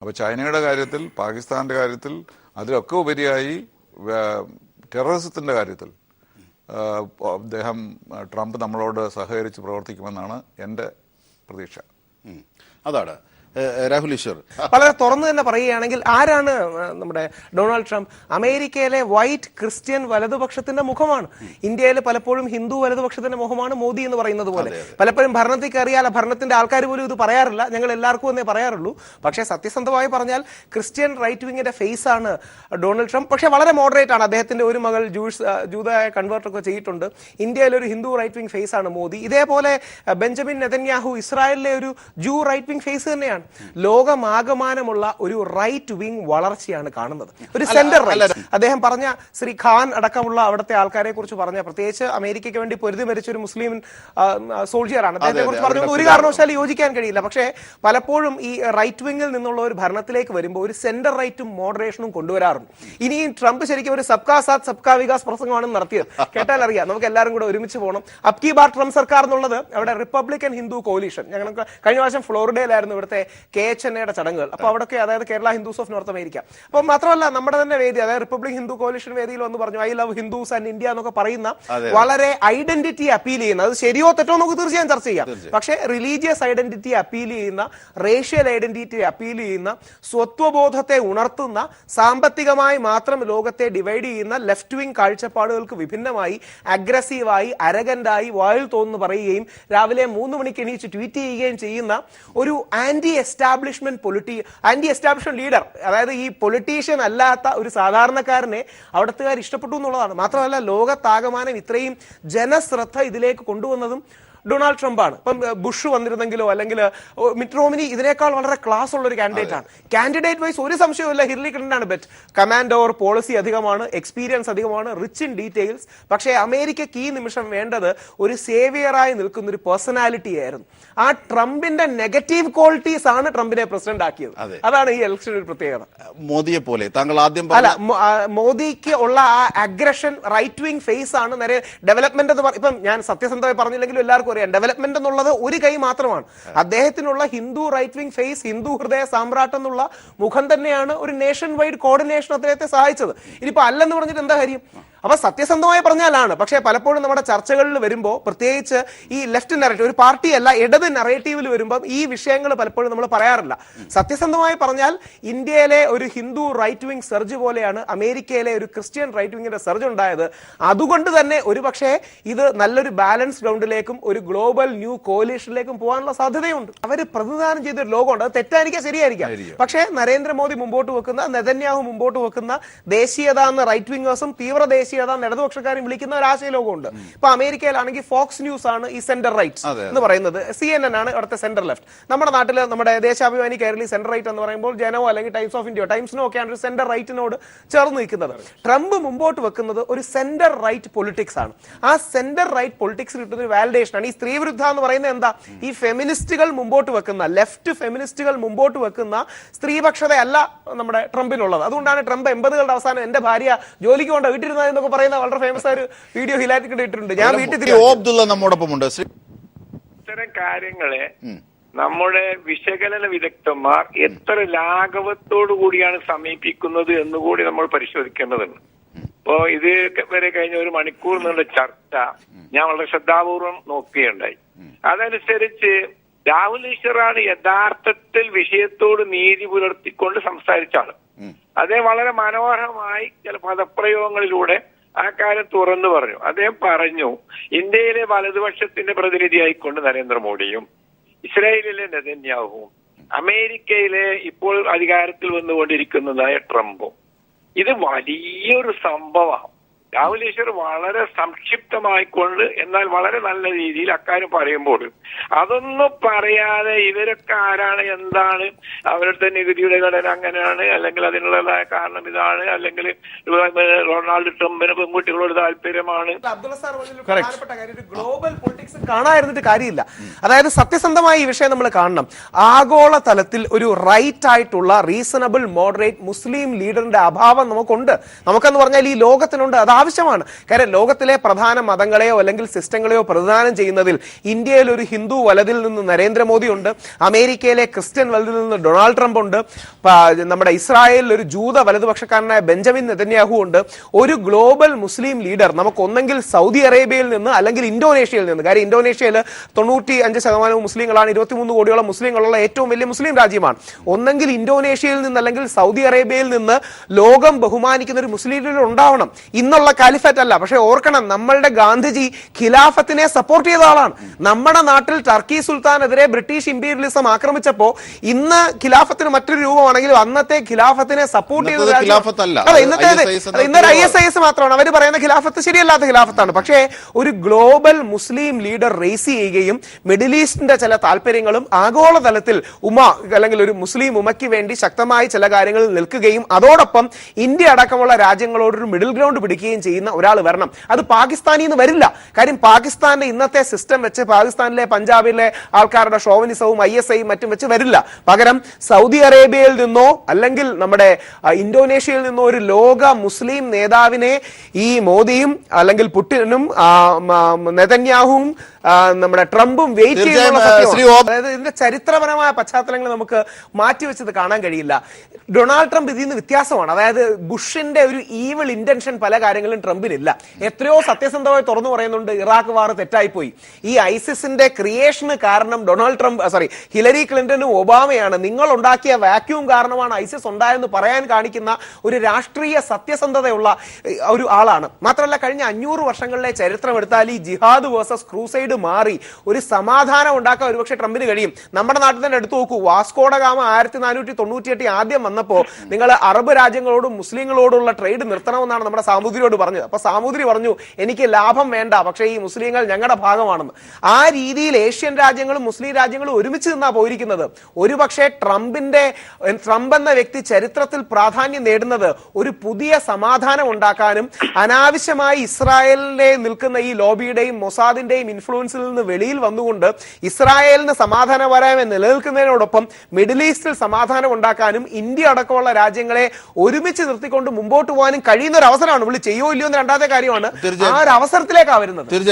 അപ്പോൾ ചൈനയുടെ കാര്യത്തിൽ, പാകിസ്ഥാന്റെ കാര്യത്തിൽ, അതിലൊക്കെ ഉപരിയായി ടെററിസത്തിന്റെ കാര്യത്തിൽ ട്രംപ് നമ്മളോട് സഹകരിച്ച് പ്രവർത്തിക്കുമെന്നാണ് എൻ്റെ പ്രതീക്ഷ. അതാണ് രാഹുൽ ഈശ്വർ വളരെ തുറന്നു തന്നെ പറയുകയാണെങ്കിൽ ആരാണ് നമ്മുടെ ഡൊണാൾഡ് ട്രംപ്? അമേരിക്കയിലെ വൈറ്റ് ക്രിസ്ത്യൻ വലതുപക്ഷത്തിന്റെ മുഖമാണ്. ഇന്ത്യയിൽ പലപ്പോഴും ഹിന്ദു വലതുപക്ഷത്തിന്റെ മുഖമാണ് മോദി എന്ന് പറയുന്നത് പോലെ. പലപ്പോഴും ഭരണത്തിൽ കയറിയാൽ ഭരണത്തിന്റെ ആൾക്കാർ പോലും ഇത് പറയാറില്ല, ഞങ്ങൾ എല്ലാവർക്കും എന്നേ പറയാറുള്ളൂ. പക്ഷേ സത്യസന്ധമായി പറഞ്ഞാൽ ക്രിസ്ത്യൻ റൈറ്റ് വിങ്ങിന്റെ ഫേസ് ആണ് ഡൊണാൾഡ് ട്രംപ്. പക്ഷേ വളരെ മോഡറേറ്റ് ആണ്. അദ്ദേഹത്തിന്റെ ഒരു മകൾ ജൂതായ കൺവേർട്ടൊക്കെ ചെയ്തിട്ടുണ്ട്. ഇന്ത്യയിലെ ഒരു ഹിന്ദു റൈറ്റ് വിങ് ഫേസ് ആണ് മോദി. ഇതേപോലെ ബെഞ്ചമിൻ നെതന്യാഹു ഇസ്രായേലിലെ ഒരു ജൂ റൈറ്റ് വിങ് ഫേസ് തന്നെയാണ്. ലോകമാകമാനമുള്ള ഒരു റൈറ്റ് വിങ് വളർച്ചയാണ് കാണുന്നത്, ഒരു സെന്റർ റൈറ്റ്. അദ്ദേഹം പറഞ്ഞ ശ്രീ ഖാൻ അടക്കമുള്ള അവിടുത്തെ ആൾക്കാരെ കുറിച്ച് പറഞ്ഞ, പ്രത്യേകിച്ച് അമേരിക്കയ്ക്ക് വേണ്ടി പൊരുതി മരിച്ച ഒരു മുസ്ലിം സോൾജിയറാണ്. അദ്ദേഹത്തെ കുറിച്ച് പറഞ്ഞൊന്നും ഒരു കാരണവശാലും യോജിക്കാൻ കഴിയില്ല. പക്ഷേ പലപ്പോഴും ഈ റൈറ്റ് വിങ്ങിൽ നിന്നുള്ള ഒരു ഭരണത്തിലേക്ക് വരുമ്പോൾ ഒരു സെന്റർ റൈറ്റും മോഡറേഷനും കൊണ്ടുവരാറുണ്ട്. ഇനി ട്രംപ് ശരിക്കും ഒരു സബ്കാ സാത്ത് സബ്കാ വികാസ് പ്രസംഗമാണ് നടത്തിയത്. കേട്ടാൽ അറിയാം, നമുക്ക് എല്ലാവരും കൂടെ ഒരുമിച്ച് പോകണം. അബ് കി ബാർ ട്രംപ് സർക്കാർ എന്നുള്ളത് അവിടെ റിപ്പബ്ലിക്കൻ ഹിന്ദു കോalition. ഞങ്ങൾക്ക് കഴിഞ്ഞ പ്രാവശ്യം ഫ്ലോറിഡയിലായിരുന്നു ഇവിടുത്തെ KHNAയുടെ ചടങ്ങുകൾ. അപ്പൊ അവിടെയൊക്കെ, അതായത് Kerala Hindus of north America. അപ്പൊ മാത്രമല്ല നമ്മുടെ തന്നെ വേദി, അതായത് റിപ്പബ്ലിക് ഹിന്ദു കോalition വേദിയിൽ വന്ന് പറഞ്ഞു I love Hindus and India എന്നൊക്കെ പറയുന്ന വളരെ ഐഡന്റിറ്റി അപ്പീൽ ചെയ്യുന്ന, അത് ശരിയോ തെറ്റോ നമുക്ക് തീർച്ചയായും ചർച്ച ചെയ്യാം, പക്ഷേ റിലീജിയസ് ഐഡന്റിറ്റി അപ്പീൽ ചെയ്യുന്ന, റേഷ്യൽ ഐഡന്റിറ്റി അപ്പീൽ ചെയ്യുന്ന, സ്വത്വബോധത്തെ ഉണർത്തുന്ന, സാമ്പത്തികമായി മാത്രം ലോകത്തെ ഡിവൈഡ് ചെയ്യുന്ന ലെഫ്റ്റ് വിങ് കാഴ്ചപ്പാടുകൾക്ക് വിഭിന്നമായി അഗ്രസീവായി അരഗന്റായി വായിൽ തോന്നുന്നു പറയുകയും രാവിലെ 3 മണിക്ക് എണീച്ച് ട്വീറ്റ് ചെയ്യുകയും ചെയ്യുന്ന ഒരു ആന്റി എസ്റ്റാബ്ലിഷ്മെന്റ് ലീഡർ, അതായത് ഈ പൊളിറ്റീഷ്യൻ അല്ലാത്ത ഒരു സാധാരണക്കാരനെ അവിടത്തുകാർ ഇഷ്ടപ്പെട്ടു എന്നുള്ളതാണ്. മാത്രമല്ല ലോകത്താകമാനം ഇത്രയും ജനശ്രദ്ധ ഇതിലേക്ക് കൊണ്ടുവന്നതും ഡൊണാൾഡ് ട്രംപ് ആണ്. ഇപ്പം ബുഷ് വന്നിരുന്നെങ്കിലോ അല്ലെങ്കിൽ മിറ്റ് റോമിനി ഇതിനേക്കാൾ വളരെ ക്ലാസ് ഉള്ള ഒരു കാൻഡിഡേറ്റ് ആണ്. കാൻഡിഡേറ്റ് വൈസ് ഒരു സംശയവുമില്ല ഹില്ലറി ക്ലിന്റൺ ആണ് ബെറ്റ്. കമാൻഡ് ഓവർ പോളിസി അധികമാണ്, എക്സ്പീരിയൻസ് അധികമാണ്, റിച്ച് ഇൻ ഡീറ്റെയിൽസ്. പക്ഷേ അമേരിക്കക്ക് ഈ നിമിഷം വേണ്ടത് ഒരു സേവിയറായി നിൽക്കുന്ന ഒരു പേഴ്സണാലിറ്റി ആയിരുന്നു. ആ ട്രംപിന്റെ നെഗറ്റീവ് ക്വാളിറ്റീസ് ആണ് ട്രംപിനെ പ്രസിഡന്റ് ആക്കിയത്. അതാണ് ഈ ഇലക്ഷൻ ഒരു പ്രത്യേകത. മോദിയെ പോലെ താങ്കൾ ആദ്യം അല്ല, മോദിക്ക് ഉള്ള ആ അഗ്രഷൻ റൈറ്റ് വിങ് ഫേസ് ആണ്. നേരെ ഡെവലപ്മെന്റ് എന്ന് ഇപ്പം ഞാൻ സത്യസന്ധമായി പറഞ്ഞില്ലെങ്കിലും എല്ലാവർക്കും അറിയാം, ഡെവലപ്മെന്റ് എന്നുള്ളത് ഒരു കൈ മാത്രമാണ്. അദ്ദേഹത്തിനുള്ള Hindu right wing face, Hindu ഹൃദയ സാമ്രാട്ട് എന്നുള്ള മുഖം തന്നെയാണ് ഒരു നേഷൻ വൈഡ് കോർഡിനേഷൻ അദ്ദേഹത്തെ സഹായിച്ചത്. ഇനിയിപ്പോ അല്ലെന്ന് പറഞ്ഞിട്ട് എന്താ കാര്യം? അപ്പൊ സത്യസന്ധമായി പറഞ്ഞാലാണ്. പക്ഷേ പലപ്പോഴും നമ്മുടെ ചർച്ചകളിൽ വരുമ്പോൾ, പ്രത്യേകിച്ച് ഈ ലെഫ്റ്റ് നറേറ്റീവ്, ഒരു പാർട്ടിയല്ല ഇടത് നറേറ്റീവിൽ വരുമ്പോൾ ഈ വിഷയങ്ങൾ പലപ്പോഴും നമ്മൾ പറയാറില്ല. സത്യസന്ധമായി പറഞ്ഞാൽ ഇന്ത്യയിലെ ഒരു ഹിന്ദു റൈറ്റ് വിങ് സർജ് പോലെയാണ് അമേരിക്കയിലെ ഒരു ക്രിസ്ത്യൻ റൈറ്റ് വിങ്ങിന്റെ സർജ് ഉണ്ടായത്. അതുകൊണ്ട് തന്നെ ഒരു പക്ഷേ ഇത് നല്ലൊരു ബാലൻസ് ഗ്രൗണ്ടിലേക്കും ഒരു ഗ്ലോബൽ ന്യൂ കോalitionലേക്കും പോകാനുള്ള സാധ്യതയുണ്ട്. അവർ പ്രതിനിധാനം ചെയ്തൊരു ലോകമുണ്ട്. അത് തെറ്റായിരിക്കാം, ശരിയായിരിക്കാം. പക്ഷേ നരേന്ദ്രമോദി മുമ്പോട്ട് വെക്കുന്ന, നെതന്യാഹു മുമ്പോട്ട് വെക്കുന്ന ദേശീയത എന്ന റൈറ്റ് വിങ്ങേഴ്സും തീവ്ര ദേശീയത ഇടതുപക്ഷക്കാരും വിളിക്കുന്ന ഒരു ആശയ ലോകമുണ്ട്. ഇപ്പൊ അമേരിക്കയിലാണെങ്കിൽ ഫോക്സ് ന്യൂസ് ആണ് ഈ സെന്റർ റൈറ്റ് എന്ന് പറയുന്നത്, CNN ആണ് അവിടുത്തെ സെന്റർ ലെഫ്റ്റ്. നമ്മുടെ നാട്ടിൽ നമ്മുടെ ദേശാഭിമാനി കേരളി സെന്റർ റൈറ്റ് എന്ന് പറയുമ്പോൾ ജനോ അല്ലെങ്കിൽ ടൈംസ് ഓഫ് ഇന്ത്യ, ടൈംസിനോ ഒക്കെയാണ് ഒരു സെന്റർ റൈറ്റിനോട് ചേർന്ന് നിൽക്കുന്നത്. ട്രംപ് മുമ്പോട്ട് വെക്കുന്നത് ഒരു സെന്റർ റൈറ്റ് പൊളിറ്റിക്സ് ആണ്. ആ സെന്റർ റൈറ്റ് പൊളിറ്റിക്സിൽ കിട്ടുന്ന ഒരു വാലിഡേഷൻ ആണ്. ഈ സ്ത്രീവിരുദ്ധ എന്ന് പറയുന്നത് എന്താ? ഈ ഫെമിനിസ്റ്റുകൾ മുമ്പോട്ട് വെക്കുന്ന, ലെഫ്റ്റ് ഫെമിനിസ്റ്റുകൾ മുമ്പോട്ട് വെക്കുന്ന സ്ത്രീപക്ഷതയല്ല നമ്മുടെ ട്രംപിനുള്ളത്. അതുകൊണ്ടാണ് ട്രംപ് 80കളുടെ അവസാനം എന്റെ ഭാര്യ ജോലിക്ക് കൊണ്ട് വീട്ടിലിരുന്ന എന്നൊക്കെ പറയുന്ന വളരെ ഫേമസ് ആയ ഒരു വീഡിയോ ഹിലാറ്റിക്കിട്ട് ഇട്ടിട്ടുണ്ട്. ഞാൻ വീട്ടിൽ നമ്മോടൊപ്പമുണ്ട്. ഇത്തരം കാര്യങ്ങളെ നമ്മുടെ വിശകലന വിദഗ്ധന്മാർ എത്ര ലാഘവത്തോടു കൂടിയാണ് സമീപിക്കുന്നത് എന്നുകൂടി നമ്മൾ പരിശോധിക്കേണ്ടതുണ്ട്. ഇപ്പോ ഇത് വരെ കഴിഞ്ഞ 1 മണിക്കൂർ എന്നുള്ള ചർച്ച ഞാൻ വളരെ ശ്രദ്ധാപൂർവം നോക്കുകയുണ്ടായി. അതനുസരിച്ച് രാഹുൽ ഈശ്വറാണ് യഥാർത്ഥത്തിൽ വിഷയത്തോട് നീതി പുലർത്തിക്കൊണ്ട് സംസാരിച്ച ആള്. അദ്ദേഹം വളരെ മനോഹരമായി ചില പദപ്രയോഗങ്ങളിലൂടെ ആ കാര്യം തുറന്നു പറഞ്ഞു. അദ്ദേഹം പറഞ്ഞു, ഇന്ത്യയിലെ വലതുപക്ഷത്തിന്റെ പ്രതിനിധിയായിക്കൊണ്ട് നരേന്ദ്രമോദിയും ഇസ്രായേലിലെ നെതന്യാഹുവും അമേരിക്കയിലെ ഇപ്പോൾ അധികാരത്തിൽ വന്നുകൊണ്ടിരിക്കുന്നതായ ട്രംപും, ഇത് വലിയൊരു സംഭവമാണ്. രാഹുൽ ഈശ്വർ വളരെ സംക്ഷിപ്തമായിക്കൊണ്ട് എന്നാൽ വളരെ നല്ല രീതിയിൽ അക്കാര്യം പറയുമ്പോൾ അതൊന്നും പറയാതെ ഇവരൊക്കെ ആരാണ്, എന്താണ് അവരുടെ നികുതിയുടെ ഘടന അങ്ങനെയാണ്, അല്ലെങ്കിൽ അതിനുള്ളതായ കാരണം ഇതാണ്, അല്ലെങ്കിൽ ഡൊണാൾഡ് ട്രംപിന് പെൺകുട്ടികളോട് താല്പര്യമാണ്. ഗ്ലോബൽ പൊളിറ്റിക്സ് കാണാതിരുന്നിട്ട് കാര്യമില്ല. അതായത് സത്യസന്ധമായി ഈ വിഷയം നമ്മൾ കാണണം. ആഗോള തലത്തിൽ ഒരു റൈറ്റ് ആയിട്ടുള്ള റീസണബിൾ മോഡറേറ്റ് മുസ്ലിം ലീഡറിന്റെ അഭാവം നമുക്കുണ്ട്. നമുക്കെന്ന് പറഞ്ഞാൽ ഈ ലോകത്തിനുണ്ട്. അത് ആവശ്യമാണ്. കാര്യം ലോകത്തിലെ പ്രധാന മതങ്ങളെയോ അല്ലെങ്കിൽ സിസ്റ്റങ്ങളെയോ പ്രതിദാനം ചെയ്യുന്നതിൽ ഇന്ത്യയിൽ ഒരു ഹിന്ദു വലതിൽ നിന്ന് നരേന്ദ്രമോദി ഉണ്ട്, അമേരിക്കയിലെ ക്രിസ്ത്യൻ വലതിൽ നിന്ന് ഡൊണാൾഡ് ട്രംപ് ഉണ്ട്, നമ്മുടെ ഇസ്രായേലിൽ ഒരു ജൂത വലതുപക്ഷക്കാരനായ ബെഞ്ചമിൻ നെതന്യാഹു ഉണ്ട്. ഒരു ഗ്ലോബൽ മുസ്ലിം ലീഡർ നമുക്ക് ഒന്നെങ്കിൽ സൗദി അറേബ്യയിൽ നിന്ന് അല്ലെങ്കിൽ ഇന്തോനേഷ്യയിൽ നിന്ന്, കാര്യം ഇന്തോനേഷ്യയിൽ 95% മുസ്ലിങ്ങളാണ്, 23 കോടിയോളം മുസ്ലിങ്ങളുള്ള ഏറ്റവും വലിയ മുസ്ലിം രാജ്യമാണ്. ഒന്നെങ്കിൽ ഇന്തോനേഷ്യയിൽ നിന്ന് അല്ലെങ്കിൽ സൗദി അറേബ്യയിൽ നിന്ന് ലോകം ബഹുമാനിക്കുന്ന ഒരു മുസ്ലിം ലീഡർ ഉണ്ടാവണം. ഇന്നുള്ള കാലിഫറ്റ് അല്ല. പക്ഷെ ഓർക്കണം, നമ്മളുടെ ഗാന്ധിജി ഖിലാഫത്തിനെ സപ്പോർട്ട് ചെയ്ത ആളാണ്. നമ്മുടെ നാട്ടിൽ ടർക്കി സുൽത്താനെതിരെ ബ്രിട്ടീഷ് ഇമ്പീരിയലിസം ആക്രമിച്ചപ്പോ ഇന്ന് ഖിലാഫത്തിന് മറ്റൊരു രൂപമാണെങ്കിലും അന്നത്തെ ഖിലാഫത്തിനെ സപ്പോർട്ട് ചെയ്ത ഇന്നൊരു ISIS മാത്രമാണ്. അവർ പറയുന്ന ഖിലാഫത്ത് ശരിയല്ലാത്ത ഖിലാഫത്താണ്. പക്ഷേ ഒരു ഗ്ലോബൽ മുസ്ലിം ലീഡർ റേസ് ചെയ്യുകയും മിഡിൽ ഈസ്റ്റിന്റെ ചില താല്പര്യങ്ങളും ആഗോളതലത്തിൽ അല്ലെങ്കിൽ ഒരു മുസ്ലിം ഉമയ്ക്ക് വേണ്ടി ശക്തമായി ചില കാര്യങ്ങളിൽ നിൽക്കുകയും അതോടൊപ്പം ഇന്ത്യ അടക്കമുള്ള രാജ്യങ്ങളോടൊരു മിഡിൽ ഗ്രൗണ്ട് പിടിക്കുകയും ചെയ്യുന്ന ഒരാൾ വരണം. അത് പാകിസ്ഥാനിൽ നിന്ന് വരില്ല. കാര്യം പാകിസ്ഥാന്റെ ഇന്നത്തെ സിസ്റ്റം വെച്ച് പാകിസ്ഥാനിലെ പഞ്ചാബിലെ ആൾക്കാരുടെ ഷോവനിസവും ISIയും മറ്റും വെച്ച് വരില്ല. പകരം സൗദി അറേബ്യയിൽ നിന്നോ അല്ലെങ്കിൽ നമ്മുടെ ഇന്തോനേഷ്യയിൽ നിന്നോ ഒരു ലോക മുസ്ലിം നേതാവിനെ ഈ മോദിയും അല്ലെങ്കിൽ പുടിനും നെതന്യാഹുവും നമ്മുടെ ട്രംപും വെയിറ്റ് ചെയ്യുന്ന, അതായത് ഇതിന്റെ ചരിത്രപരമായ പശ്ചാത്തലങ്ങൾ നമുക്ക് മാറ്റിവെച്ചത് കാണാൻ കഴിയില്ല. ഡൊണാൾഡ് ട്രംപ് ഇതിൽ നിന്ന് വ്യത്യാസമാണ്. അതായത് ബുഷിന്റെ ഒരു ഈവിൾ ഇന്റൻഷൻ പല കാര്യങ്ങളും ട്രംപിനില്ല. എത്രയോ സത്യസന്ധമായി തുറന്നു പറയുന്നുണ്ട്, ഇറാഖ് വാർ തെറ്റായിപ്പോയി. ഈ ഐസിസിന്റെ ക്രിയേഷന് കാരണം ഹിലരി ക്ലിന്റനും ഒബാമയാണ്. നിങ്ങൾ ഉണ്ടാക്കിയ വാക്യൂം കാരണമാണ് ഐസിസ് ഉണ്ടായെന്ന് പറയാൻ കാണിക്കുന്ന ഒരു രാഷ്ട്രീയ സത്യസന്ധതയുള്ള ഒരു ആളാണ്. മാത്രമല്ല, കഴിഞ്ഞ 500 വർഷങ്ങളിലെ ചരിത്രം എടുത്താൽ ഈ ജിഹാദ് വേഴ്സസ് ക്രൂസൈഡ് മാറി ഒരു സമാധാനം ഉണ്ടാക്കാൻ ഒരുപക്ഷെ ട്രംപിന് കഴിയും. നമ്മുടെ നാട്ടിൽ തന്നെ എടുത്തു നോക്കൂ, വാസ്കോഡ ഗാമ 1498 ആദ്യം വന്നപ്പോ നിങ്ങൾ അറബ് രാജ്യങ്ങളോടും മുസ്ലിങ്ങളോടുള്ള ട്രേഡ് നിർത്തണമെന്നാണ് നമ്മുടെ സാമൂതിരിയോട് പറഞ്ഞത്. അപ്പൊ സാമൂതിരി പറഞ്ഞു, എനിക്ക് ലാഭം വേണ്ട, പക്ഷേ ഈ മുസ്ലിങ്ങൾ ഞങ്ങളുടെ ഭാഗമാണെന്ന്. ആ രീതിയിൽ ഏഷ്യൻ രാജ്യങ്ങളും മുസ്ലിം രാജ്യങ്ങളും ഒരുമിച്ച് നിന്നാ പോയിരിക്കുന്നത്. ഒരുപക്ഷെ ട്രംപ് എന്ന വ്യക്തി ചരിത്രത്തിൽ പ്രാധാന്യം നേടുന്നത് ഒരു പുതിയ സമാധാനം ഉണ്ടാക്കാനും അനാവശ്യമായി ഇസ്രായേലിനെ നിൽക്കുന്ന ഈ ലോബിയുടെയും മൊസാദിന്റെയും ഇൻഫ്ലുവൻസിൽ നിന്ന് വെളിയിൽ വന്നുകൊണ്ട് ഇസ്രായേലിന് സമാധാനപരമായി നിലനിൽക്കുന്നതിനോടൊപ്പം മിഡിൽ ഈസ്റ്റിൽ സമാധാനം ഉണ്ടാക്കാനും ഇന്ത്യ അടക്കമുള്ള രാജ്യങ്ങളെ ഒരുമിച്ച് നിർത്തിക്കൊണ്ട് മുമ്പോട്ട് പോകാനും കഴിയുന്ന ഒരു അവസരമാണ്. വിളി ചെയ്യോ ഇല്ലയോ എന്ന് രണ്ടാമത്തെ കാര്യമാണ്. ആ ഒരു അവസരത്തിലേക്കാണ് വരുന്നത്.